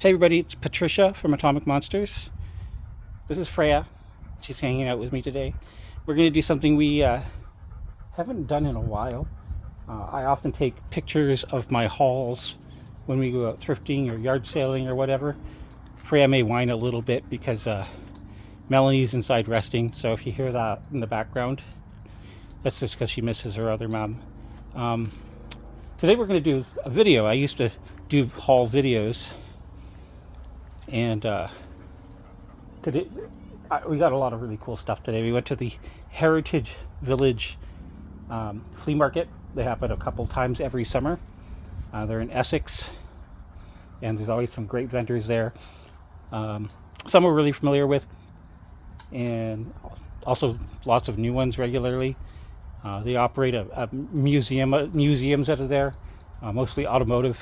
Hey everybody, it's Patricia from Atomic Monsters. This is Freya. She's hanging out with me today. We're going to do something we haven't done in a while. I often take pictures of my hauls when we go out thrifting or yard sailing or whatever. Freya may whine a little bit because Melanie's inside resting, so if you hear that in the background, that's just because she misses her other mom. Today we're going to do a video. I used to do haul videos, and today we got a lot of really cool stuff today. We went to the Heritage Village Flea Market. They happen a couple times every summer. They're in Essex, and there's always some great vendors there. Some we're really familiar with, and also lots of new ones regularly. They operate a museums out of there, mostly automotive.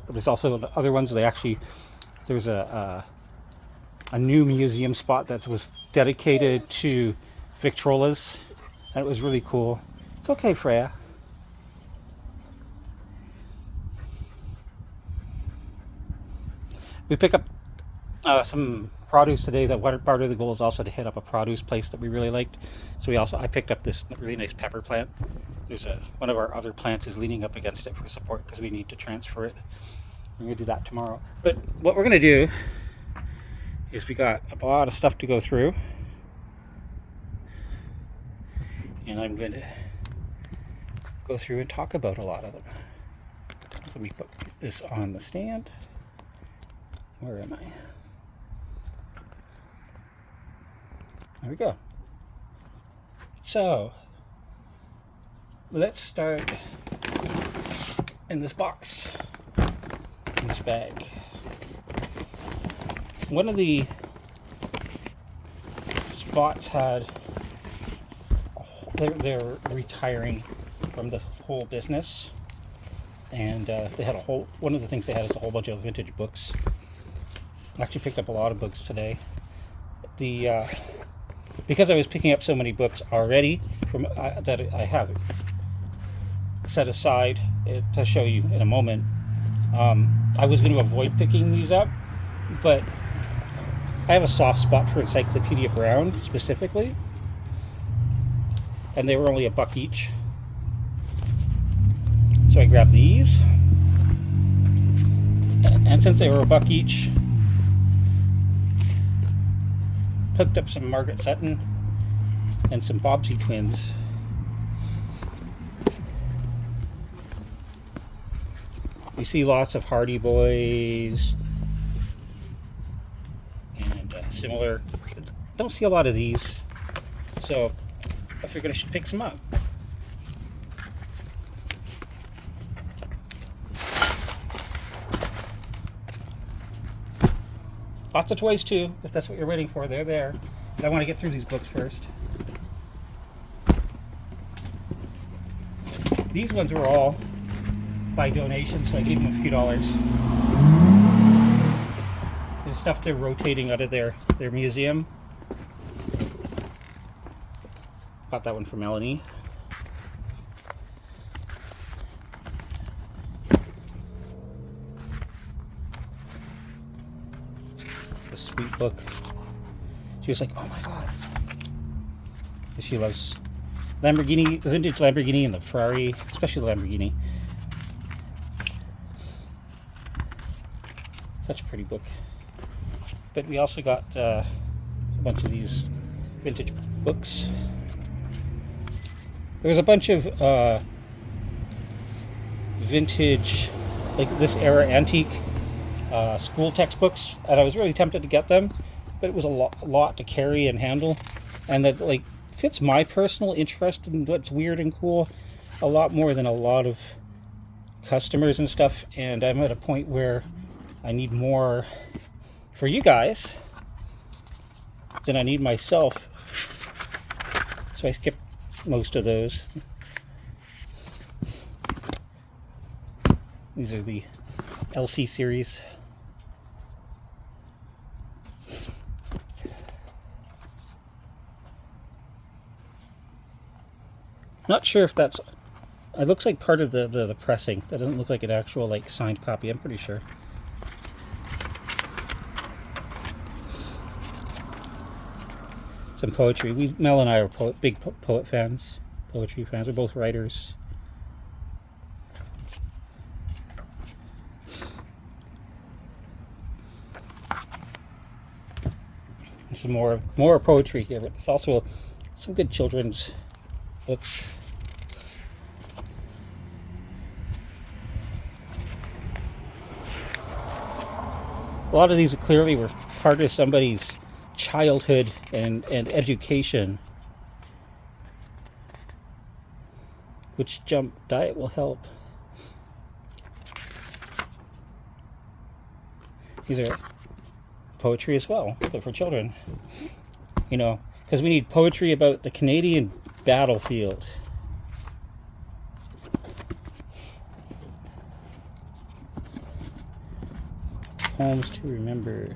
But there's also other ones. There's a new museum spot that was dedicated to Victrolas, and it was really cool. It's okay, Freya. We pick up some produce today. That part of the goal is also to hit up a produce place that we really liked. So I picked up this really nice pepper plant. There's one of our other plants is leaning up against it for support because we need to transfer it. We're going to do that tomorrow. But what we're going to do is we got a lot of stuff to go through, and I'm going to go through and talk about a lot of them. So let me put this on the stand. Where am I? There we go. So let's start in this box, in this bag. One of the spots they're retiring from the whole business, and they had one of the things they had is a whole bunch of vintage books. I actually picked up a lot of books today. Because I was picking up so many books already that I have set aside to show you in a moment, I was going to avoid picking these up, but I have a soft spot for Encyclopedia Brown specifically, and they were only $1 each, so I grabbed these, and since they were $1 each, picked up some Margaret Sutton and some Bobbsey twins. You see lots of Hardy Boys and similar. Don't see a lot of these, so I figured I should pick some up. Lots of toys too, if that's what you're waiting for. They're there. But I want to get through these books first. These ones were all by donation, so I gave them a few dollars. This stuff they're rotating out of their museum. Got that one for Melanie. Sweet book. She was like, oh my god. She loves Lamborghini, the vintage Lamborghini and the Ferrari, especially the Lamborghini. Such a pretty book. But we also got a bunch of these vintage books. There was a bunch of vintage, like this era antique school textbooks, and I was really tempted to get them, but it was a lot to carry and handle, and that like fits my personal interest in what's weird and cool a lot more than a lot of customers and stuff. And I'm at a point where I need more for you guys than I need myself, so I skipped most of those. These are the LC series. Not sure if that's, it looks like part of the pressing. That doesn't look like an actual like signed copy, I'm pretty sure. some poetry. Mel and I are big poet fans, poetry fans. We're both writers. And some more poetry here, but it's also some good children's books. A lot of these clearly were part of somebody's childhood and education. Which jump diet will help. These are poetry as well, but for children. You know, because we need poetry about the Canadian battlefield. Poems to remember.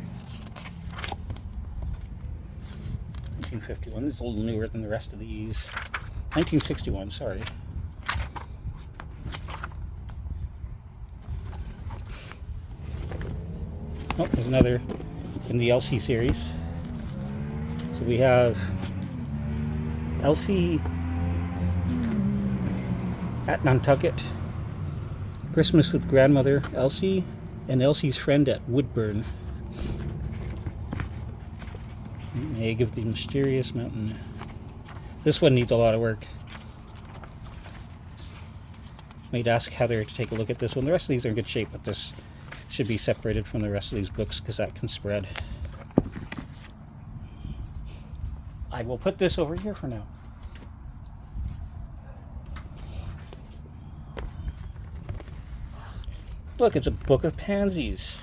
1951. This is a little newer than the rest of these. 1961, sorry. Oh, there's another in the Elsie series. So we have Elsie at Nantucket, Christmas with Grandmother Elsie, and Elsie's Friend at Woodburn. Egg of the Mysterious Mountain. This one needs a lot of work. Might ask Heather to take a look at this one. The rest of these are in good shape, but this should be separated from the rest of these books because that can spread. I will put this over here for now. Look, it's a book of pansies.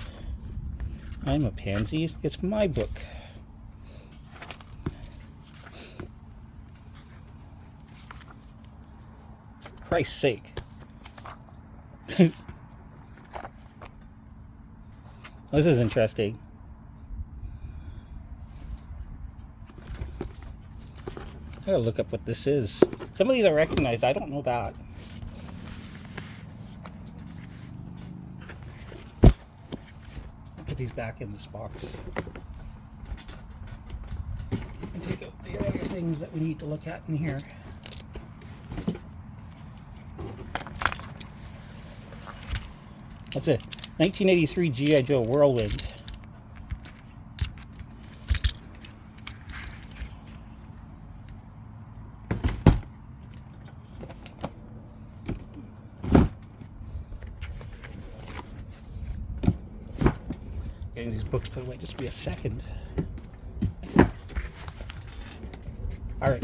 I'm a pansy. It's my book. For Christ's sake. This is interesting. I gotta look up what this is. Some of these I recognize. I don't know that. Put these back in this box. And take out the other things that we need to look at in here. That's it. 1983 G.I. Joe Whirlwind. Getting these books put away, just be a second. Alright.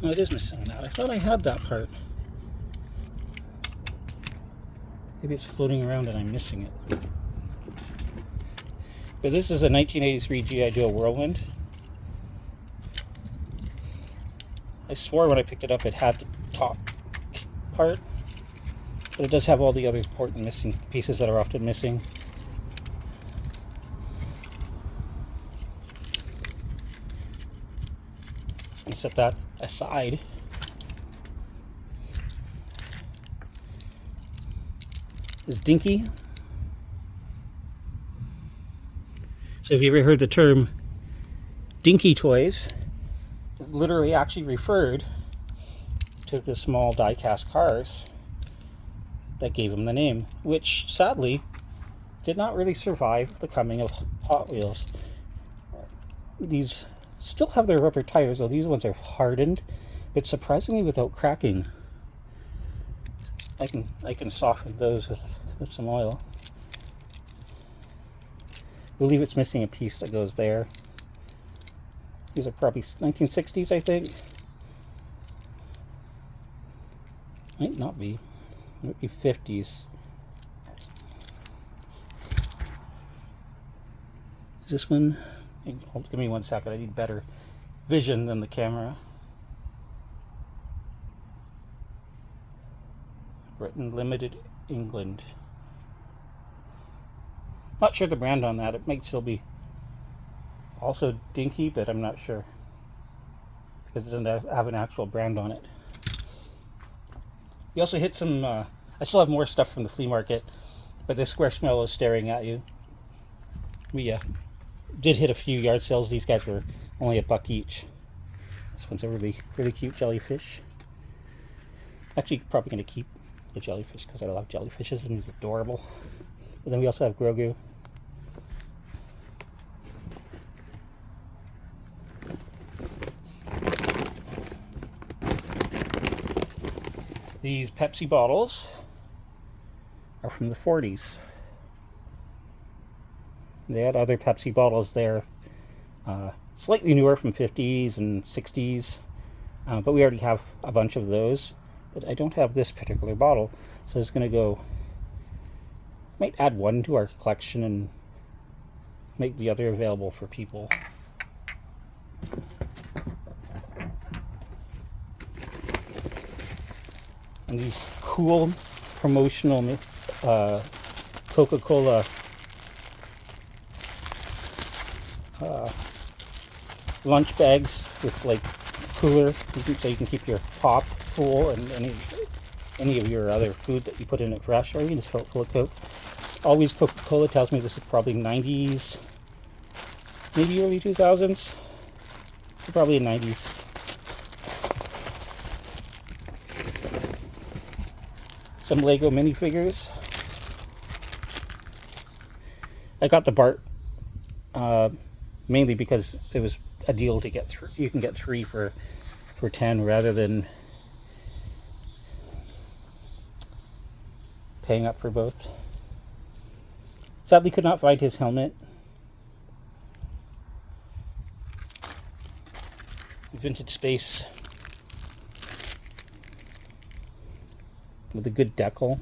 Oh, it is missing that. I thought I had that part. Maybe it's floating around and I'm missing it. But this is a 1983 G.I. Joe Whirlwind. I swore when I picked it up it had the top part. But it does have all the other important missing pieces that are often missing. And set that aside. Is Dinky. So have you ever heard the term Dinky toys? It literally actually referred to the small die-cast cars that gave them the name, which sadly did not really survive the coming of Hot Wheels. These still have their rubber tires, though these ones are hardened, but surprisingly without cracking. I can soften those with some oil. I believe it's missing a piece that goes there. These are probably 1960s, I think. Might not be. Might be 50s. Is this one? Give me 1 second. I need better vision than the camera. Britain Limited, England. Not sure the brand on that. It might still be also Dinky, but I'm not sure because it doesn't have an actual brand on it. We also hit some. I still have more stuff from the flea market, but this Squishmallow is staring at you. We did hit a few yard sales. These guys were only $1 each. This one's a really, really cute jellyfish. Actually, probably going to keep the jellyfish because I love jellyfishes and he's adorable. But then we also have Grogu. These Pepsi bottles are from the 40s. They had other Pepsi bottles there, slightly newer from 50s and 60s, but we already have a bunch of those. But I don't have this particular bottle, so it's going to go, might add one to our collection and make the other available for people. And these cool promotional Coca-Cola lunch bags with like cooler, so you can keep your pop full and any of your other food that you put in it fresh, or you can just fill it full of Coke. Always Coca-Cola tells me this is probably 90s, maybe early 2000s, probably in 90s. Some Lego minifigures. I got the Bart mainly because it was a deal to get three. You can get 3 for 10 rather than paying up for both. Sadly, could not find his helmet. Vintage space with a good decal.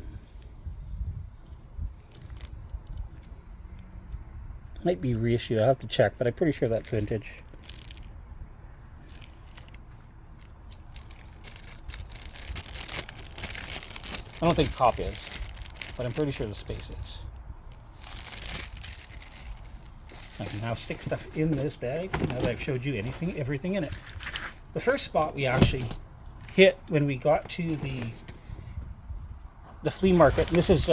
Might be reissue, I'll have to check, but I'm pretty sure that's vintage. I don't think Cop is, but I'm pretty sure the space is. I can now stick stuff in this bag now that I've showed you everything in it. The first spot we actually hit when we got to the flea market, and this is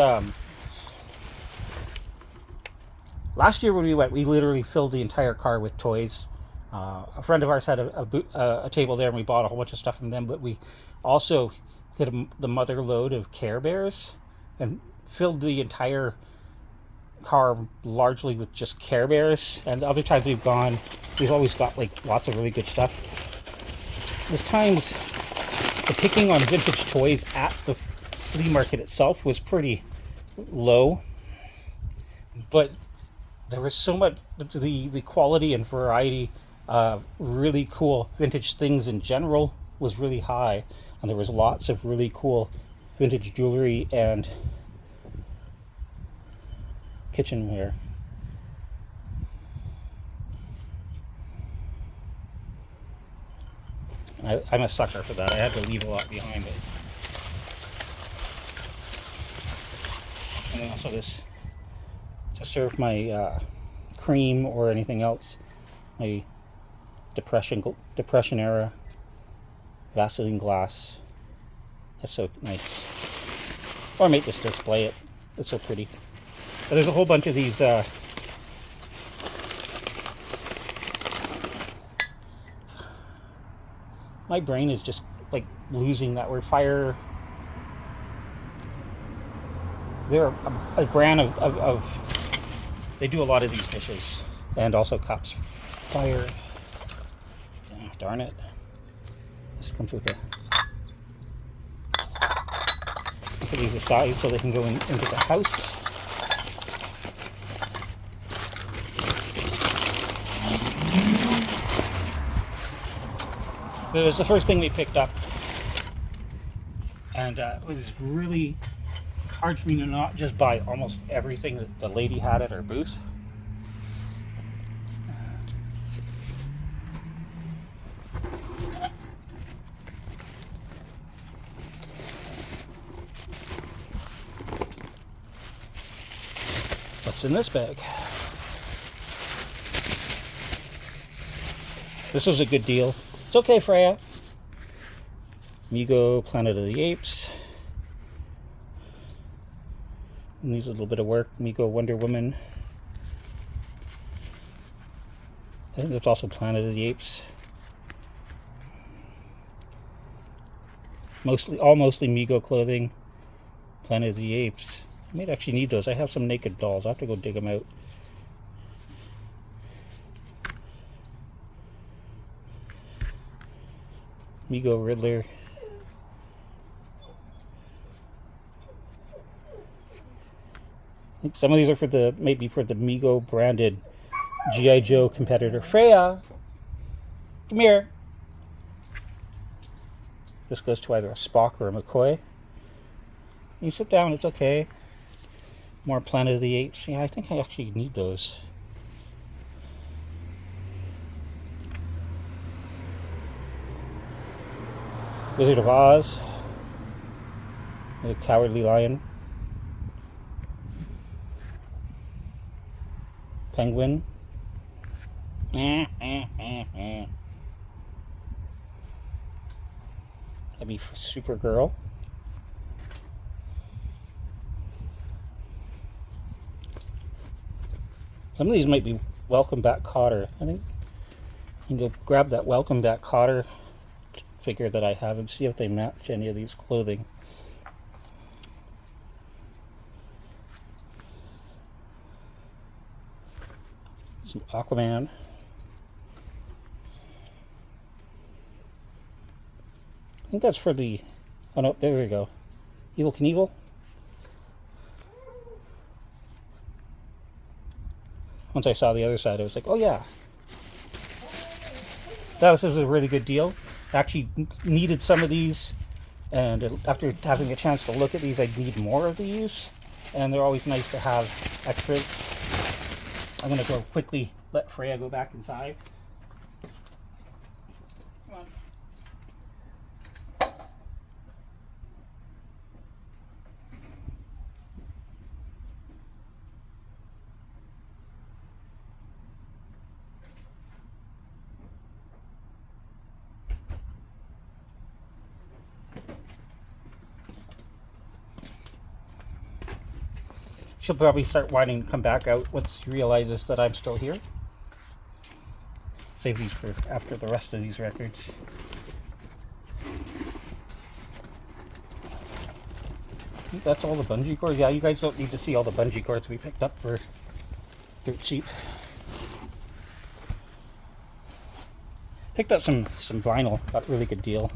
last year when we went, we literally filled the entire car with toys. A friend of ours had a table there and we bought a whole bunch of stuff from them, but we also hit the mother load of Care Bears and filled the entire car largely with just Care Bears. And the other times we've gone, we've always got like lots of really good stuff. This times the picking on vintage toys at the flea market itself was pretty low, but there was so much, the quality and variety of really cool vintage things in general was really high, and there was lots of really cool vintage jewelry and kitchenware. I'm a sucker for that. I had to leave a lot behind it. And then also this, to serve my cream or anything else, my Depression era Vaseline glass. That's so nice. Or I might just display it. It's so pretty. But there's a whole bunch of these my brain is just like losing that word. Fire. They're a brand of they do a lot of these dishes and also cups. Fire. Oh, darn it. This comes with a, put these aside so they can go into the house. It was the first thing we picked up, and it was really hard for me to not just buy almost everything that the lady had at her booth. What's in this bag? This was a good deal. It's okay, Freya. Mego, Planet of the Apes. And needs a little bit of work. Mego, Wonder Woman. I think that's also Planet of the Apes. Mostly Mego clothing. Planet of the Apes. I might actually need those. I have some naked dolls. I have to go dig them out. Mego Riddler. I think some of these are maybe for the Mego branded G.I. Joe competitor. Freya! Come here! This goes to either a Spock or a McCoy. You sit down, it's okay. More Planet of the Apes. Yeah, I think I actually need those. Wizard of Oz. The Cowardly Lion. Penguin. That'd be for Supergirl. Some of these might be Welcome Back Kotter. I think I can go grab that Welcome Back Kotter figure that I have and see if they match any of these clothing. Some Aquaman. I think that's for the... Oh no, there we go. Evel Knievel. Once I saw the other side, I was like, oh yeah. This is a really good deal. I actually needed some of these, and after having a chance to look at these, I need more of these. And they're always nice to have extras. I'm going to go quickly let Freya go back inside. Come on. She'll probably start whining to come back out once she realizes that I'm still here. Save these for after the rest of these records. I think that's all the bungee cords. Yeah, you guys don't need to see all the bungee cords we picked up for dirt cheap. Picked up some vinyl, got a really good deal.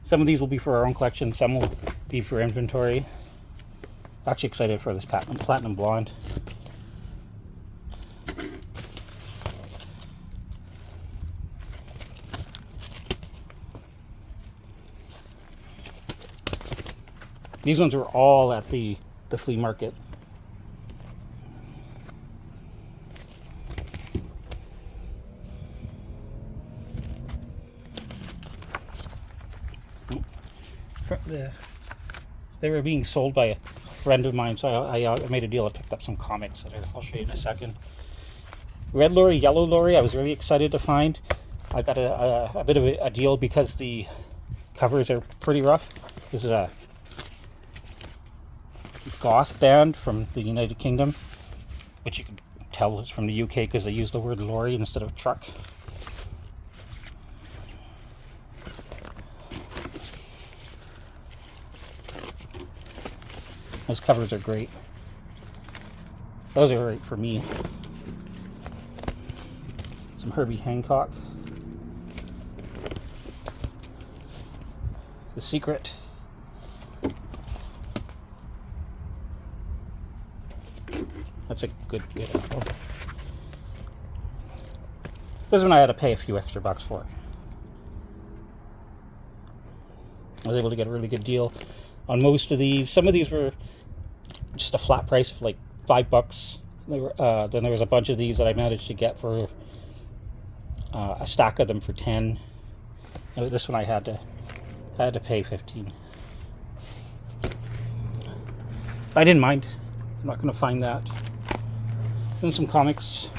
Some of these will be for our own collection, some will be for inventory. Actually excited for this platinum blonde. These ones were all at the flea market. They were being sold by a friend of mine, so I made a deal. I picked up some comics that I'll show you in a second. Red Lorry, Yellow Lorry, I was really excited to find. I got a bit of a deal because the covers are pretty rough. This is a goth band from the United Kingdom, which you can tell is from the UK because they use the word lorry instead of truck. Those covers are great. Those are great for me. Some Herbie Hancock. The Secret. That's a good apple. This one I had to pay a few extra bucks for. I was able to get a really good deal on most of these. Some of these were just a flat price of like $5. Then there was a bunch of these that I managed to get for a stack of them for 10. And this one I had to pay 15. I didn't mind. I'm not going to find that. Then some comics.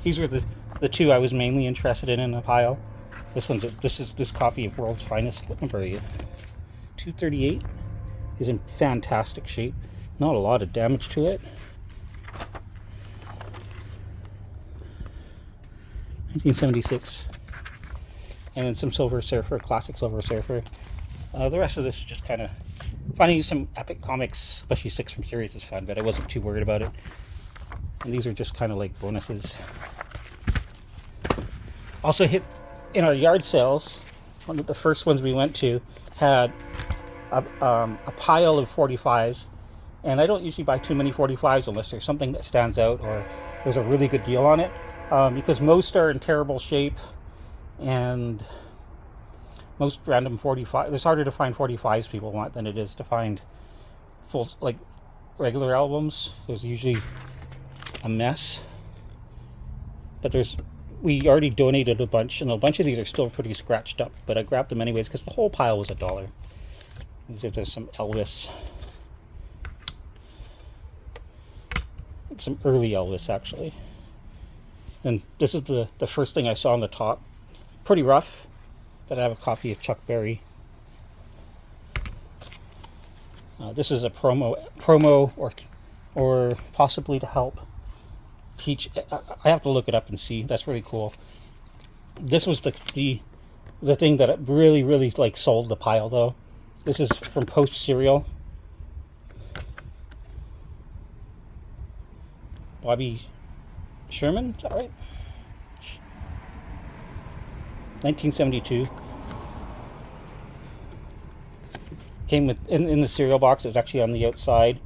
These were the two I was mainly interested in the pile. This copy of World's Finest. What number are you? 238 is in fantastic shape. Not a lot of damage to it. 1976. And then some Silver Surfer, classic Silver Surfer. The rest of this is just kind of finding some epic comics, especially 6 from series is fun, but I wasn't too worried about it. And these are just kind of like bonuses. Also hit in our yard sales, one of the first ones we went to had a pile of 45s, and I don't usually buy too many 45s unless there's something that stands out or there's a really good deal on it, because most are in terrible shape, and most random 45, it's harder to find 45s people want than it is to find full, like, regular albums. There's usually a mess. But we already donated a bunch, and a bunch of these are still pretty scratched up, but I grabbed them anyways because the whole pile was $1. There's some Elvis, some early Elvis actually. And this is the first thing I saw on the top. Pretty rough, but I have a copy of Chuck Berry. This is a promo or possibly to help teach. I have to look it up and see. That's really cool. This was the thing that really like sold the pile though. This is from Post Serial. Bobby Sherman, is that right? 1972. Came with in the cereal box. It was actually on the outside,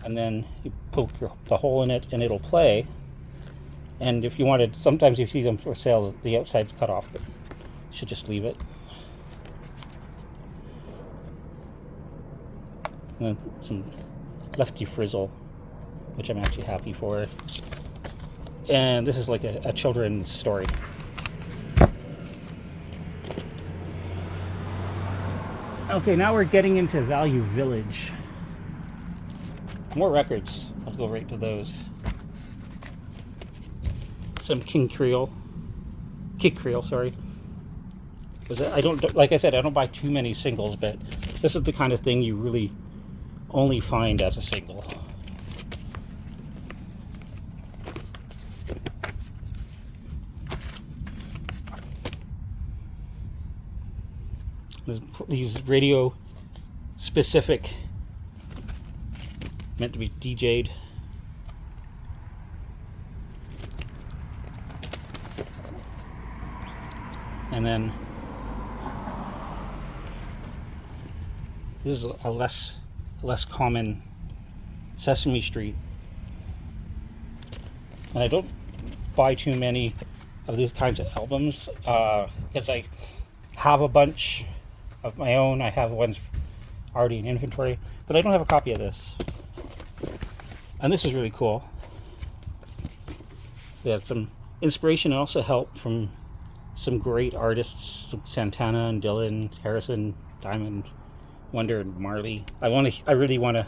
and then you poke the hole in it and it'll play. And if you wanted, sometimes you see them for sale, the outside's cut off, but you should just leave it. And then some Lefty Frizzle, which I'm actually happy for. And this is like a children's story. Okay, now we're getting into Value Village. More records. I'll go right to those. Some Kid Creole, sorry. I don't, like I said, I don't buy too many singles, but this is the kind of thing you really only find as a single. These radio specific, meant to be DJ'd. And then this is a less common Sesame Street. And I don't buy too many of these kinds of albums because I have a bunch of my own. I have ones already in inventory, but I don't have a copy of this. And this is really cool. They had some inspiration and also help from some great artists, Santana and Dylan, Harrison, Diamond, Wonder, and Marley. I really want to,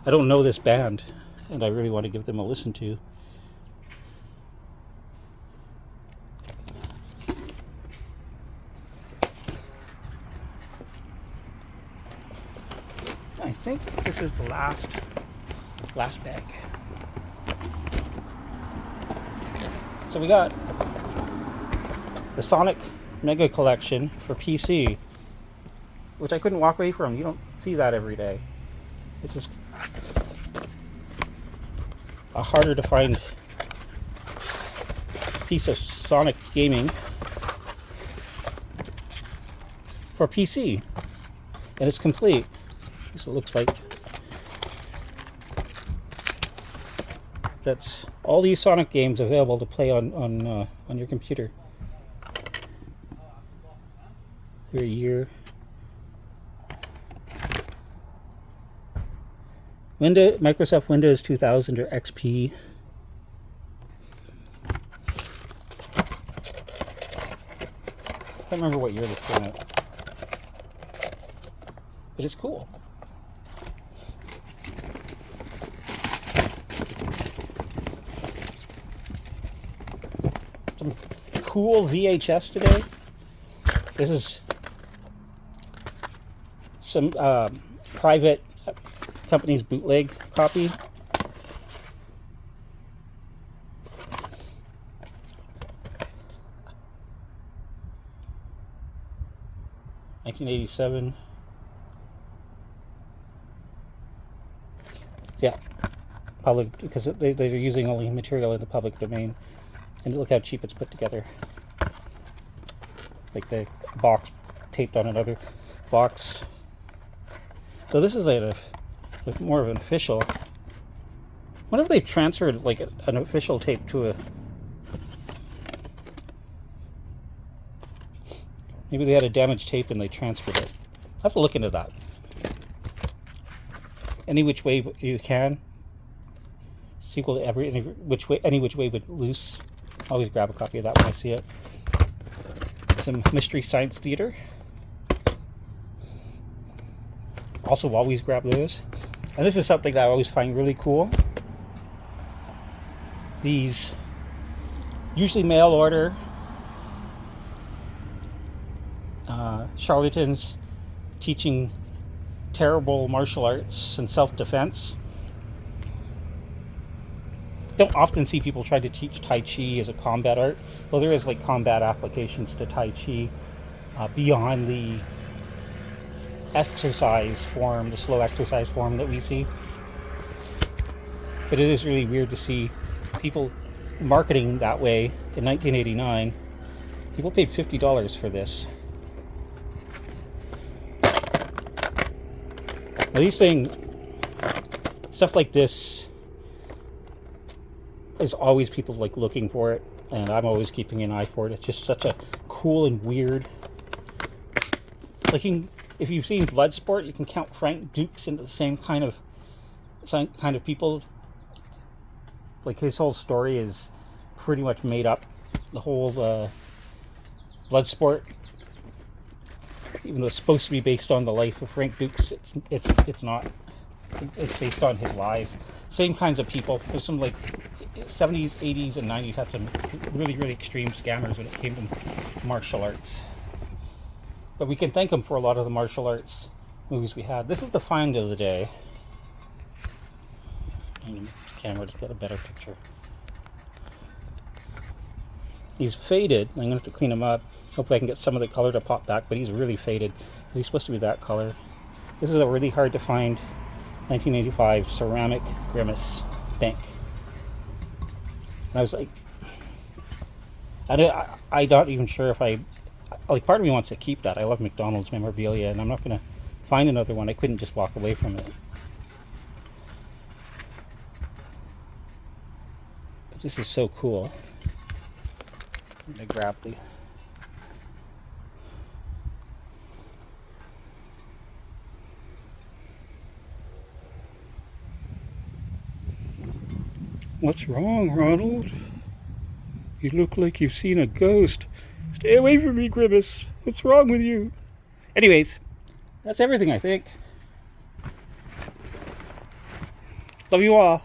I don't know this band, and I really want to give them a listen to. I think this is the last bag. So we got the Sonic Mega Collection for PC, which I couldn't walk away from. You don't see that every day. This is a harder to find piece of Sonic gaming for PC, and it's complete. This it looks like. That's all these Sonic games available to play on your computer. Your year. Microsoft Windows 2000 or XP. I can't remember what year this came out, but it's cool. Some cool VHS today. This is some private company's bootleg copy. $1987. Yeah, public, because they're using only material in the public domain. And look how cheap it's put together. Like the box taped on another box. So this is more of an official. Wonder if they transferred like an official tape to a. Maybe they had a damaged tape and they transferred it. I'll have to look into that. Any which way you can. Sequel to any which way but loose. Always grab a copy of that when I see it. Some Mystery Science Theater. Also always grab those. And this is something that I always find really cool. These usually mail order charlatans teaching terrible martial arts and self-defense. Don't often see people try to teach Tai Chi as a combat art. Well, there is like combat applications to Tai Chi beyond the exercise form, the slow exercise form that we see. But it is really weird to see people marketing that way in 1989. People paid $50 for this. Now these things, stuff like this, is always people like looking for it, and I'm always keeping an eye for it. It's just such a cool and weird. Like if you've seen Bloodsport, you can count Frank Dukes into the same kind of people. Like his whole story is pretty much made up. The whole Bloodsport, even though it's supposed to be based on the life of Frank Dukes, it's not. It's based on his lies. Same kinds of people. There's some like 70s, 80s, and 90s had some really, really extreme scammers when it came to martial arts. But we can thank them for a lot of the martial arts movies we had. This is the find of the day. And the camera to get a better picture. He's faded. I'm going to have to clean him up. Hopefully I can get some of the color to pop back, but he's really faded. He's supposed to be that color. This is a really hard to find 1985 ceramic Grimace bank. And I was like, I'm not even sure if part of me wants to keep that. I love McDonald's memorabilia, and I'm not going to find another one. I couldn't just walk away from it. But this is so cool. I'm going to grab the... What's wrong, Ronald? You look like you've seen a ghost. Stay away from me, Grimace. What's wrong with you? Anyways, that's everything, I think. Love you all.